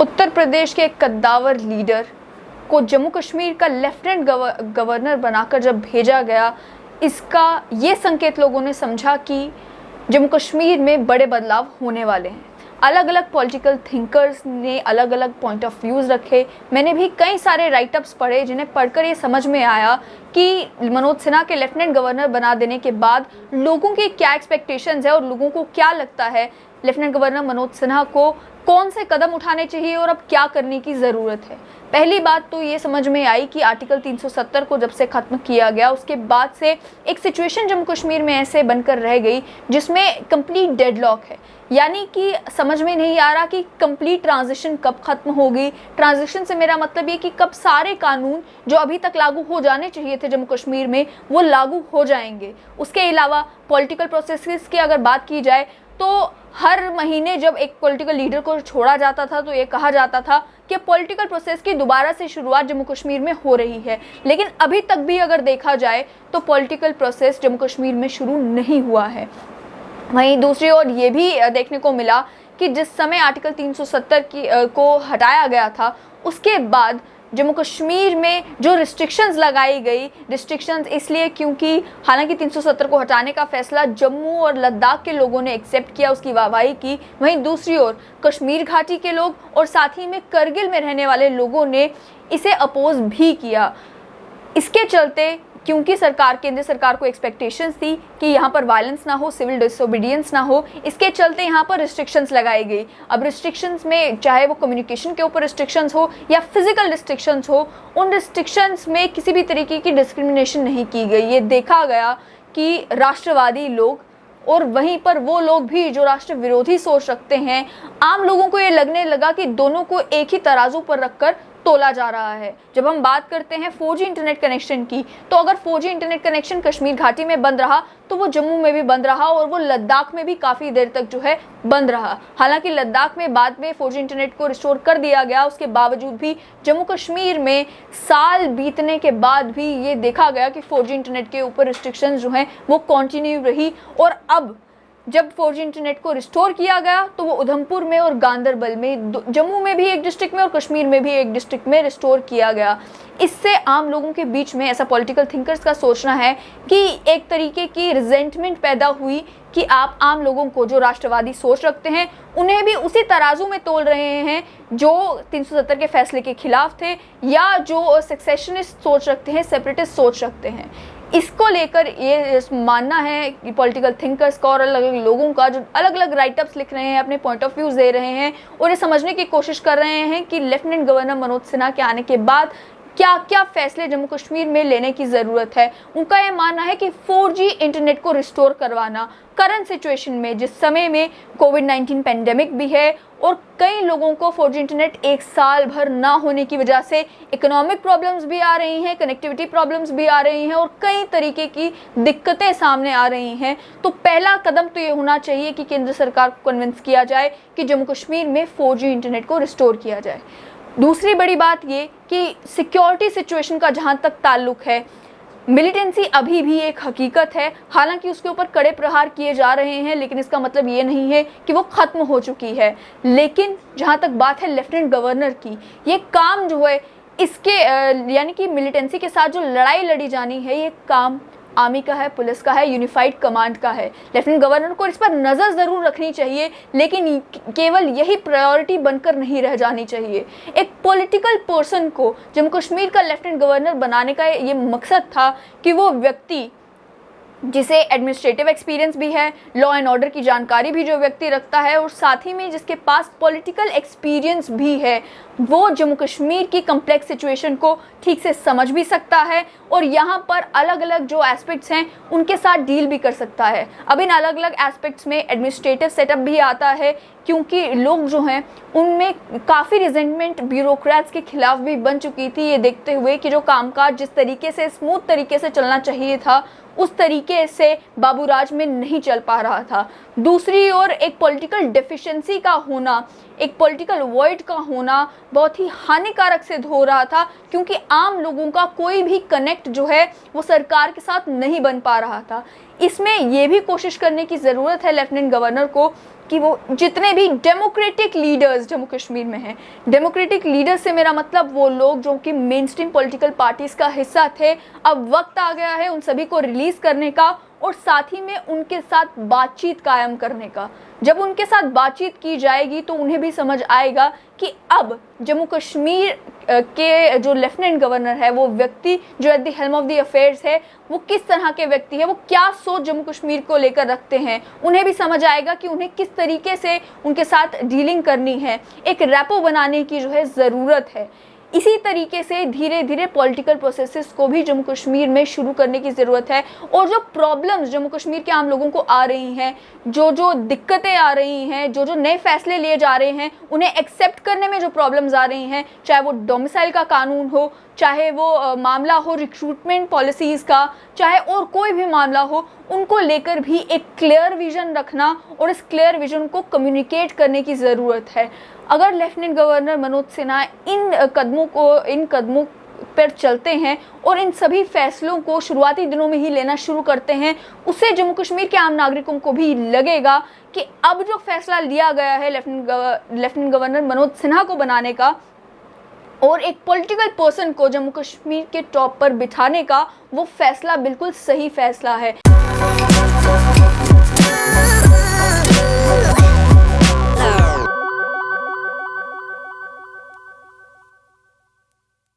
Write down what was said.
उत्तर प्रदेश के एक कद्दावर लीडर को जम्मू कश्मीर का लेफ्टिनेंट गवर्नर बनाकर जब भेजा गया, इसका ये संकेत लोगों ने समझा कि जम्मू कश्मीर में बड़े बदलाव होने वाले हैं। अलग अलग पॉलिटिकल थिंकर्स ने अलग अलग पॉइंट ऑफ व्यूज़ रखे। मैंने भी कई सारे राइटअप्स पढ़े जिन्हें पढ़कर ये समझ में आया कि मनोज सिन्हा के लेफ्टिनेंट गवर्नर बना देने के बाद लोगों की क्या एक्सपेक्टेशंस है और लोगों को क्या लगता है लेफ्टिनेंट गवर्नर मनोज सिन्हा को कौन से कदम उठाने चाहिए और अब क्या करने की ज़रूरत है। पहली बात तो ये समझ में आई कि आर्टिकल 370 को जब से ख़त्म किया गया उसके बाद से एक सिचुएशन जम्मू कश्मीर में ऐसे बनकर रह गई जिसमें कंप्लीट डेडलॉक है। यानी कि समझ में नहीं आ रहा कि कंप्लीट ट्रांजिशन कब ख़त्म होगी। ट्रांजिशन से मेरा मतलब ये कि कब सारे कानून जो अभी तक लागू हो जाने चाहिए थे जम्मू कश्मीर में वो लागू हो जाएंगे। उसके अलावा पॉलिटिकल प्रोसेसेस की अगर बात की जाए तो हर महीने जब एक पॉलिटिकल लीडर को छोड़ा जाता था तो ये कहा जाता था कि पॉलिटिकल प्रोसेस की दोबारा से शुरुआत जम्मू कश्मीर में हो रही है, लेकिन अभी तक भी अगर देखा जाए तो पॉलिटिकल प्रोसेस जम्मू कश्मीर में शुरू नहीं हुआ है। वहीं दूसरी ओर ये भी देखने को मिला कि जिस समय आर्टिकल 370 को हटाया गया था उसके बाद जम्मू कश्मीर में जो रिस्ट्रिक्शंस लगाई गई, रिस्ट्रिक्शंस इसलिए क्योंकि हालांकि 370 को हटाने का फैसला जम्मू और लद्दाख के लोगों ने एक्सेप्ट किया, उसकी वाहवाही की। वहीं दूसरी ओर कश्मीर घाटी के लोग और साथ ही में करगिल में रहने वाले लोगों ने इसे अपोज भी किया। इसके चलते क्योंकि केंद्र सरकार को एक्सपेक्टेशंस थी कि यहाँ पर वायलेंस ना हो, सिविल डिसोबीडियंस ना हो, इसके चलते यहाँ पर रिस्ट्रिक्शंस लगाई गई। अब रिस्ट्रिक्शंस में चाहे वो कम्युनिकेशन के ऊपर रिस्ट्रिक्शंस हो या फिजिकल रिस्ट्रिक्शंस हो, उन रिस्ट्रिक्शंस में किसी भी तरीके की डिस्क्रिमिनेशन नहीं की गई। ये देखा गया कि राष्ट्रवादी लोग और वहीं पर वो लोग भी जो राष्ट्र विरोधी सोच रखते हैं, आम लोगों को ये लगने लगा कि दोनों को एक ही तराजू पर रखकर तोला जा रहा है। जब हम बात करते हैं 4G इंटरनेट कनेक्शन की, तो अगर 4G इंटरनेट कनेक्शन कश्मीर घाटी में बंद रहा तो वो जम्मू में भी बंद रहा और वो लद्दाख में भी काफ़ी देर तक जो है बंद रहा। हालांकि लद्दाख में बाद में 4G इंटरनेट को रिस्टोर कर दिया गया, उसके बावजूद भी जम्मू कश्मीर में साल बीतने के बाद भी ये देखा गया कि 4G इंटरनेट के ऊपर रिस्ट्रिक्शंस जो हैं वो कंटिन्यू रही। और अब जब 4G इंटरनेट को रिस्टोर किया गया तो वो उधमपुर में और गांदरबल में, जम्मू में भी एक डिस्ट्रिक्ट में और कश्मीर में भी एक डिस्ट्रिक्ट में रिस्टोर किया गया। इससे आम लोगों के बीच में, ऐसा पॉलिटिकल थिंकर्स का सोचना है कि एक तरीके की रिजेंटमेंट पैदा हुई कि आप आम लोगों को जो राष्ट्रवादी सोच रखते हैं उन्हें भी उसी तराजू में तोल रहे हैं जो 370 के फैसले के खिलाफ थे या जो सेसेशनिस्ट सोच रखते हैं, सेपरेटिस्ट सोच रखते हैं। इसको लेकर ये मानना है कि पॉलिटिकल थिंकर्स का और अलग अलग लोगों का जो अलग अलग राइटअप्स लिख रहे हैं, अपने पॉइंट ऑफ व्यूज़ दे रहे हैं और ये समझने की कोशिश कर रहे हैं कि लेफ्टिनेंट गवर्नर मनोज सिन्हा के आने के बाद क्या क्या फैसले जम्मू कश्मीर में लेने की ज़रूरत है। उनका यह मानना है कि 4G इंटरनेट को रिस्टोर करवाना करंट सिचुएशन में, जिस समय में कोविड-19 पेंडेमिक भी है और कई लोगों को 4G इंटरनेट एक साल भर ना होने की वजह से इकोनॉमिक प्रॉब्लम्स भी आ रही हैं, कनेक्टिविटी प्रॉब्लम्स भी आ रही हैं और कई तरीके की दिक्कतें सामने आ रही हैं। तो पहला कदम तो ये होना चाहिए कि केंद्र सरकार को कन्विंस किया जाए कि जम्मू कश्मीर में 4G इंटरनेट को रिस्टोर किया जाए। दूसरी बड़ी बात ये कि सिक्योरिटी सिचुएशन का जहाँ तक ताल्लुक है, मिलिटेंसी अभी भी एक हकीकत है। हालांकि उसके ऊपर कड़े प्रहार किए जा रहे हैं, लेकिन इसका मतलब ये नहीं है कि वो ख़त्म हो चुकी है। लेकिन जहाँ तक बात है लेफ्टिनेंट गवर्नर की, ये काम जो है इसके यानी कि मिलिटेंसी के साथ जो लड़ाई लड़ी जानी है, ये काम आर्मी का है, पुलिस का है, यूनिफाइड कमांड का है। लेफ्टिनेंट गवर्नर को इस पर नज़र ज़रूर रखनी चाहिए, लेकिन केवल यही प्रायोरिटी बनकर नहीं रह जानी चाहिए। एक पॉलिटिकल पर्सन को जम्मू कश्मीर का लेफ्टिनेंट गवर्नर बनाने का ये मकसद था कि वो व्यक्ति जिसे एडमिनिस्ट्रेटिव एक्सपीरियंस भी है, लॉ एंड ऑर्डर की जानकारी भी जो व्यक्ति रखता है और साथ ही में जिसके पास पॉलिटिकल एक्सपीरियंस भी है, वो जम्मू कश्मीर की कम्प्लेक्स सिचुएशन को ठीक से समझ भी सकता है और यहाँ पर अलग अलग जो एस्पेक्ट्स हैं उनके साथ डील भी कर सकता है। अब इन अलग अलग एस्पेक्ट्स में एडमिनिस्ट्रेटिव सेटअप भी आता है, क्योंकि लोग जो हैं उनमें काफ़ी रिजेंटमेंट ब्यूरोक्रेट्स के खिलाफ भी बन चुकी थी, ये देखते हुए कि जो कामकाज जिस तरीके से स्मूथ तरीके से चलना चाहिए था उस तरीके से बाबूराज में नहीं चल पा रहा था। दूसरी ओर एक पॉलिटिकल डेफिशिएंसी का होना एक पॉलिटिकल वॉइड का होना बहुत ही हानिकारक सिद्ध हो रहा था, क्योंकि आम लोगों का कोई भी कनेक्ट जो है वो सरकार के साथ नहीं बन पा रहा था। इसमें ये भी कोशिश करने की ज़रूरत है लेफ्टिनेंट गवर्नर को कि वो जितने भी डेमोक्रेटिक लीडर्स जम्मू कश्मीर में हैं, डेमोक्रेटिक लीडर्स से मेरा मतलब वो लोग जो कि मेन स्ट्रीम पॉलिटिकल पार्टीज़ का हिस्सा थे, अब वक्त आ गया है उन सभी को रिलीज़ करने का और साथ ही में उनके साथ बातचीत कायम करने का। जब उनके साथ बातचीत की जाएगी तो उन्हें भी समझ आएगा कि अब जम्मू कश्मीर के जो लेफ्टिनेंट गवर्नर है, वो व्यक्ति जो at the helm of the affairs है, वो किस तरह के व्यक्ति है, वो क्या सोच जम्मू कश्मीर को लेकर रखते हैं। उन्हें भी समझ आएगा कि उन्हें किस तरीके से उनके साथ डीलिंग करनी है। एक रैपो बनाने की जो है ज़रूरत है। इसी तरीके से धीरे धीरे पॉलिटिकल प्रोसेसेस को भी जम्मू कश्मीर में शुरू करने की ज़रूरत है। और जो प्रॉब्लम्स जम्मू कश्मीर के आम लोगों को आ रही हैं, जो दिक्कतें आ रही हैं, जो नए फैसले लिए जा रहे हैं, उन्हें एक्सेप्ट करने में जो प्रॉब्लम्स आ रही हैं, चाहे वो डोमिसाइल का कानून हो, चाहे वो मामला हो रिक्रूटमेंट पॉलिसीज़ का, चाहे और कोई भी मामला हो, उनको लेकर भी एक क्लियर विजन रखना और इस क्लियर विजन को कम्युनिकेट करने की ज़रूरत है। अगर लेफ्टिनेंट गवर्नर मनोज सिन्हा इन कदमों पर चलते हैं और इन सभी फैसलों को शुरुआती दिनों में ही लेना शुरू करते हैं, उससे जम्मू कश्मीर के आम नागरिकों को भी लगेगा कि अब जो फैसला लिया गया है लेफ्टिनेंट गवर्नर मनोज सिन्हा को बनाने का और एक पॉलिटिकल पर्सन को जम्मू कश्मीर के टॉप पर बिठाने का, वो फैसला बिल्कुल सही फैसला है।